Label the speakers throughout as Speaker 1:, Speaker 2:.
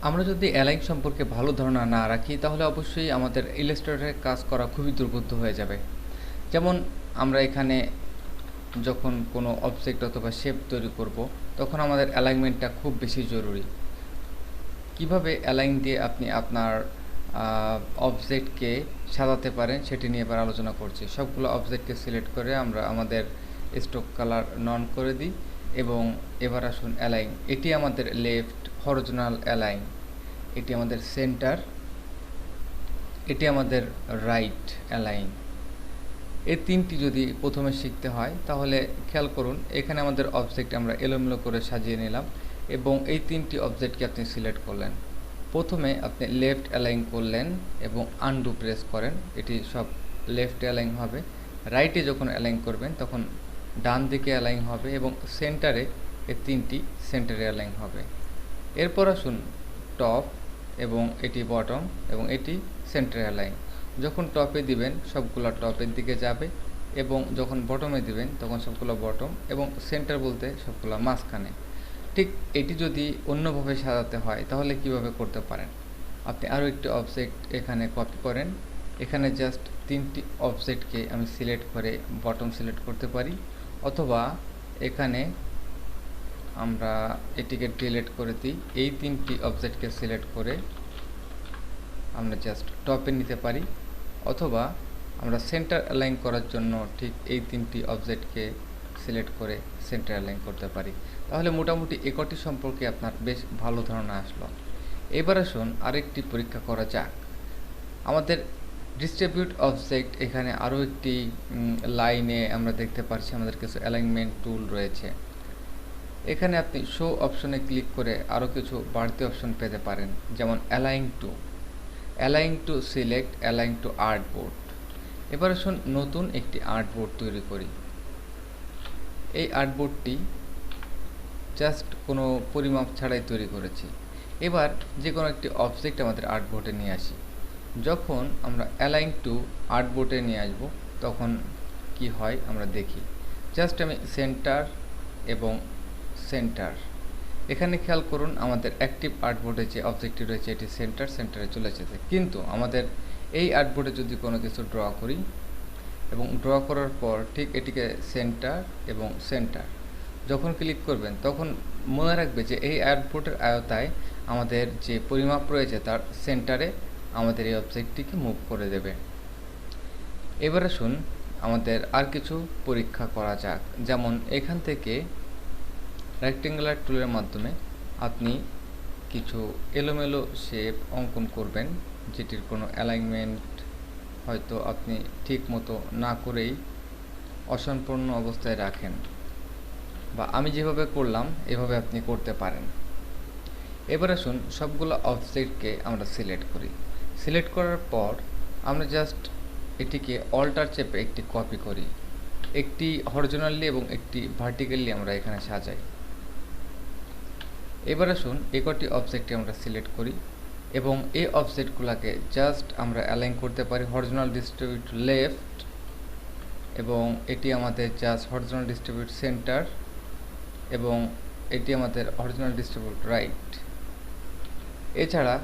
Speaker 1: আমরা যদি অ্যালাইন সম্পর্কে ভালো ধারণা না রাখি তাহলে অবশ্যই আমাদের ইলাস্ট্রেটরে কাজ করা খুবই দুর্বোধ্য হয়ে যাবে। যেমন আমরা এখানে যখন কোনো অবজেক্ট অথবা শেপ তৈরি করব তখন আমাদের অ্যালাইনমেন্টটা খুব বেশি জরুরি। কিভাবে অ্যালাইন দিয়ে আপনি আপনার অবজেক্টকে সাজাতে পারেন সেটি নিয়ে এবার আলোচনা করছি। সবগুলো অবজেক্টকে সিলেক্ট করে আমরা আমাদের স্ট্রোক কালার নন করে দিই এবং এবার আসুন অ্যালাইন। এটি আমাদের লেফট হরিজোনাল অ্যালাইন, এটি আমাদের সেন্টার, এটি আমাদের রাইট অ্যালাইন। এই তিনটি যদি প্রথমে শিখতে হয় তাহলে খেয়াল করুন এখানে আমাদের অবজেক্ট আমরা এলোমেলো করে সাজিয়ে নিলাম এবং এই তিনটি অবজেক্টকে আপনি সিলেক্ট করলেন। প্রথমে আপনি লেফট অ্যালাইন করলেন এবং আনডু প্রেস করেন, এটি সব লেফট অ্যালাইন হবে। রাইটে যখন অ্যালাইন করবেন তখন ডান দিকে অ্যালাইন হবে এবং সেন্টারে এই তিনটি সেন্টারে অ্যালাইন হবে। এরপর আসুন টপ এবং এটি বটম এবং এটি সেন্টার অ্যালাইন। যখন টপে দিবেন সবগুলো টপের দিকে যাবে এবং যখন বটমে দিবেন তখন সবগুলো বটম এবং সেন্টার বলতে সবগুলো মাঝখানে। ঠিক এটি যদি অন্যভাবে সাজাতে হয় তাহলে কিভাবে করতে পারেন? আপনি আরও একটি অবজেক্ট এখানে কপি করেন, এখানে জাস্ট তিনটি অবজেক্টকে আমি সিলেক্ট করে বটম সিলেক্ট করতে পারি, অথবা এখানে আমরা এটিকে ডিলিট করে দিই, এই তিনটি অবজেক্টকে সিলেক্ট করে আমরা জাস্ট টপে নিতে পারি, অথবা আমরা সেন্টার অ্যালাইন করার জন্য ঠিক এই তিনটি অবজেক্টকে সিলেক্ট করে সেন্টার অ্যালাইন করতে পারি। তাহলে মোটামুটি একটি সম্পর্কে আপনার বেশ ভালো ধারণা আসলো। এবার আসুন আরেকটি পরীক্ষা করা যাক। আমাদের ডিস্ট্রিবিউট অবজেক্ট এখানে আরও একটি লাইনে আমরা দেখতে পাচ্ছি আমাদের কিছু অ্যালাইনমেন্ট টুল রয়েছে। এখানে আপনি শো অপশনে ক্লিক করে আরও কিছু বাড়তি অপশন পেতে পারেন, যেমন align to select, align two artboard. এবার আসুন নতুন একটি আর্টবোর্ড তৈরি করি। এই আর্টবোর্ডটি জাস্ট কোনো পরিমাপ ছাড়াই তৈরি করেছি। এবার যে কোনো একটি অবজেক্ট আমাদের আর্টবোর্ডে নিয়ে আসি। যখন আমরা অ্যালাইন টু আর্টবোর্ডে নিয়ে আসব তখন কি হয় আমরা দেখি। জাস্ট আমি সেন্টার এবং সেন্টার, এখানে খেয়াল করুন আমাদের অ্যাক্টিভ আর্টবোর্ডে যে অবজেক্টটি রয়েছে এটি সেন্টারে চলে এসেছে। কিন্তু আমাদের এই আর্টবোর্ডে যদি কোনো কিছু ড্র করি এবং ড্র করার পর ঠিক এটিকে সেন্টার এবং সেন্টার যখন ক্লিক করবেন তখন মনে রাখবে যে এই আর্টবোর্ডের আয়তায় আমাদের যে পরিমাপ রয়েছে তার সেন্টারে আমাদের এই অবজেক্টটিকে মুভ করে দেবে। এবার আসুন আমাদের আর কিছু পরীক্ষা করা যাক। যেমন এখান থেকে রেক্টেঙ্গুলার টুলের মাধ্যমে আপনি কিছু এলোমেলো শেপ অঙ্কন করবেন, যেটির কোনো অ্যালাইনমেন্ট হয়তো আপনি ঠিক মতো না করেই অসম্পূর্ণ অবস্থায় রাখেন, বা আমি যেভাবে করলাম এভাবে আপনি করতে পারেন। এবার আসুন সবগুলো অবজেক্টকে আমরা সিলেক্ট করি। সিলেক্ট করার পর আমরা জাস্ট এটিকে অল্টার চেপে একটি কপি করি, একটি হরিজোনালি এবং একটি ভার্টিক্যালি আমরা এখানে সাজাই। এবার আসুন একটি অবজেক্টকে আমরা সিলেক্ট করি এবং এই অবজেক্টগুলোকে জাস্ট আমরা অ্যালাইন করতে পারি হরিজোনাল ডিস্ট্রিবিউট লেফট এবং এটি আমাদের জাস্ট হরিজোনাল ডিস্ট্রিবিউট সেন্টার এবং এটি আমাদের হরিজোনাল ডিস্ট্রিবিউট রাইট। এছাড়া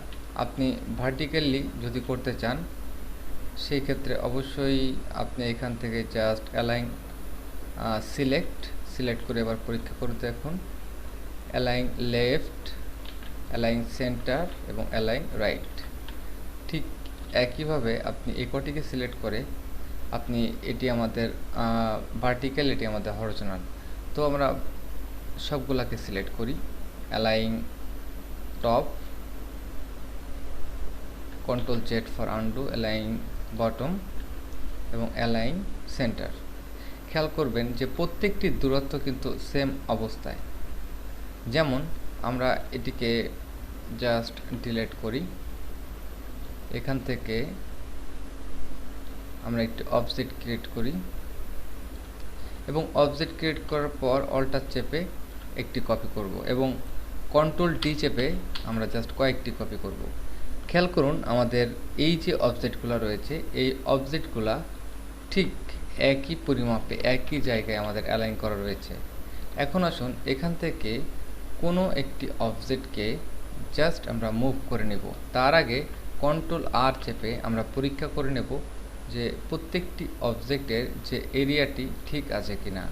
Speaker 1: আপনি ভার্টিক্যালি যদি করতে চান সেই ক্ষেত্রে অবশ্যই আপনি এখান থেকে জাস্ট অ্যালাইন সিলেক্ট করে এবার পরীক্ষা করে দেখুন। অ্যালাইন লেফট, অ্যালাইন সেন্টার এবং অ্যালাইন রাইট। ঠিক একইভাবে আপনি একটিকে সিলেক্ট করে আপনি এটি আমাদের ভার্টিক্যাল, এটি আমাদের হরিজোনাল। তো আমরা সবগুলাকে সিলেক্ট করি, align top, control Z for undo, align bottom এবং অ্যালাইন সেন্টার। খেয়াল করবেন যে প্রত্যেকটি দূরত্ব কিন্তু সেম অবস্থায়। যেমন আমরা এটিকে জাস্ট ডিলিট করি, এখান থেকে আমরা একটি অবজেক্ট ক্রিয়েট করি এবং অবজেক্ট ক্রিয়েট করার পর অল্টার চেপে একটি কপি করব এবং কন্ট্রোল ডি চেপে আমরা জাস্ট কয়েকটি কপি করব। খেয়াল করুন আমাদের এই যে অবজেক্টগুলো রয়েছে এই অবজেক্টগুলা ঠিক একই পরিমাপে একই জায়গায় আমাদের অ্যালাইন করা রয়েছে। এখন আসুন এখান থেকে কোনো একটি অবজেক্টকে জাস্ট আমরা মুভ করে নেব। তার আগে কন্ট্রোল আর চেপে আমরা পরীক্ষা করে নেব যে প্রত্যেকটি অবজেক্টের যে এরিয়াটি ঠিক আছে কিনা।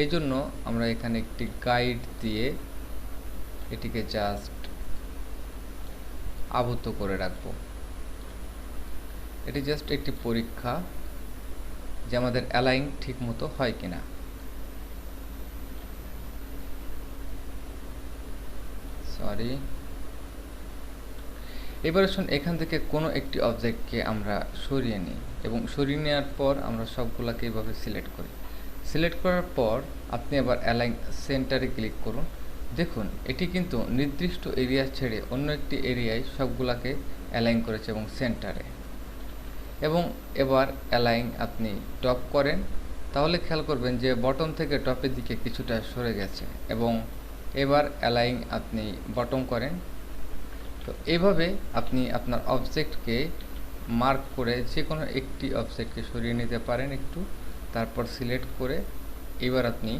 Speaker 1: এই জন্য আমরা এখানে একটি গাইড দিয়ে এটিকে জাস্ট আবদ্ধ করে রাখব। এটি জাস্ট একটি পরীক্ষা যে আমাদের অ্যালাইন ঠিক মতো হয় কিনা। সরি, এবার আসুন এখান থেকে কোনো একটি অবজেক্টকে আমরা সরিয়ে নিই এবং সরিয়ে নেওয়ার পর আমরা সবগুলোকে এইভাবে সিলেক্ট করি। সিলেক্ট করার পর আপনি আবার অ্যালাইন সেন্টারে ক্লিক করুন। দেখুন এটি কিন্তু নির্দিষ্ট এরিয়া ছেড়ে অন্য একটি এরিয়ায় সবগুলাকে অ্যালাইন করেছে এবং সেন্টারে। এবং এবার অ্যালাইন আপনি টপ করেন, তাহলে খেয়াল করবেন যে বটম থেকে টপের দিকে কিছুটা সরে গেছে। এবং এবার অ্যালাইন আপনি বটম করেন। তো এইভাবে আপনি আপনার অবজেক্টকে মার্ক করে যে কোনো একটি অবজেক্টকে সরিয়ে নিতে পারেন একটু, তারপর সিলেক্ট করে এবার আপনি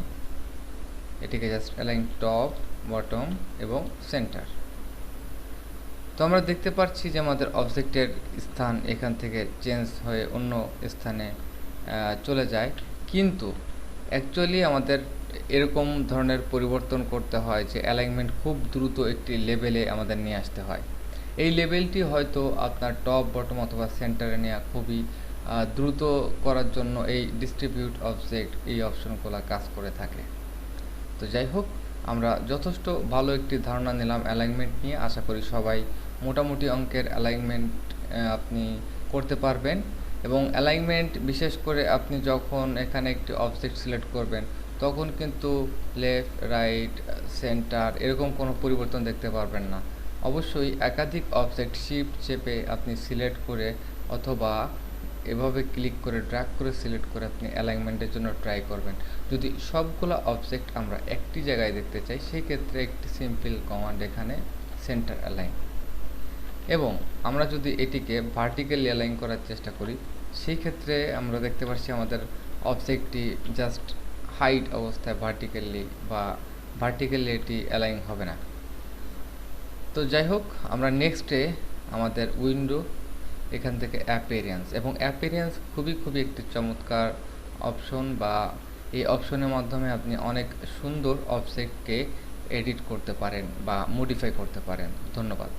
Speaker 1: এটিকে জাস্ট অ্যালাইন টপ, বটম এবং সেন্টার। তো আমরা দেখতে পাচ্ছি যে আমাদের অবজেক্টের স্থান এখান থেকে চেঞ্জ হয়ে অন্য স্থানে চলে যায়, কিন্তু অ্যাকচুয়ালি আমাদের এরকম ধরনের পরিবর্তন করতে হয় যে অ্যালাইনমেন্ট খুব দ্রুত একটি লেভেলে আমাদের নিয়ে আসতে হয়। এই লেভেলটি হয়তো আপনার টপ, বটম অথবা সেন্টারে নেওয়া খুবই দ্রুত করার জন্য এই ডিস্ট্রিবিউট অবজেক্ট এই অপশনগুলো কাজ করে থাকে। তো যাই হোক, আমরা যথেষ্ট ভালো একটি ধারণা নিলাম অ্যালাইনমেন্ট নিয়ে। আশা করি সবাই মোটামুটি অঙ্কের অ্যালাইনমেন্ট আপনি করতে পারবেন। এবং অ্যালাইনমেন্ট বিশেষ করে আপনি যখন এখানে একটি অবজেক্ট সিলেক্ট করবেন তখন কিন্তু লেফট, রাইট, সেন্টার এরকম কোনো পরিবর্তন দেখতে পারবেন না। অবশ্যই একাধিক অবজেক্ট শিফট চেপে আপনি সিলেক্ট করে অথবা এভাবে ক্লিক করে ড্র্যাগ করে সিলেক্ট করে আপনি অ্যালাইনমেন্টের জন্য ট্রাই করবেন। যদি সবগুলো অবজেক্ট আমরা একটি জায়গায় দেখতে চাই সেই ক্ষেত্রে একটি সিম্পল কমান্ড এখানে সেন্টার অ্যালাইন। এবং আমরা যদি এটিকে ভার্টিক্যালি অ্যালাইন করার চেষ্টা করি সেই ক্ষেত্রে আমরা দেখতে পাচ্ছি আমাদের অবজেক্টটি জাস্ট হাইট অবস্থায় ভার্টিক্যালি এটি অ্যালাইন হবে না। তো যাই হোক, আমরা নেক্সটে আমাদের উইন্ডো এখান থেকে অ্যাপিয়ারেন্স, এবং অ্যাপিয়ারেন্স খুবই একটি চমৎকার অপশন, বা এই অপশনের মাধ্যমে আপনি অনেক সুন্দর অবজেক্টকে এডিট করতে পারেন বা মডিফাই করতে পারেন। ধন্যবাদ।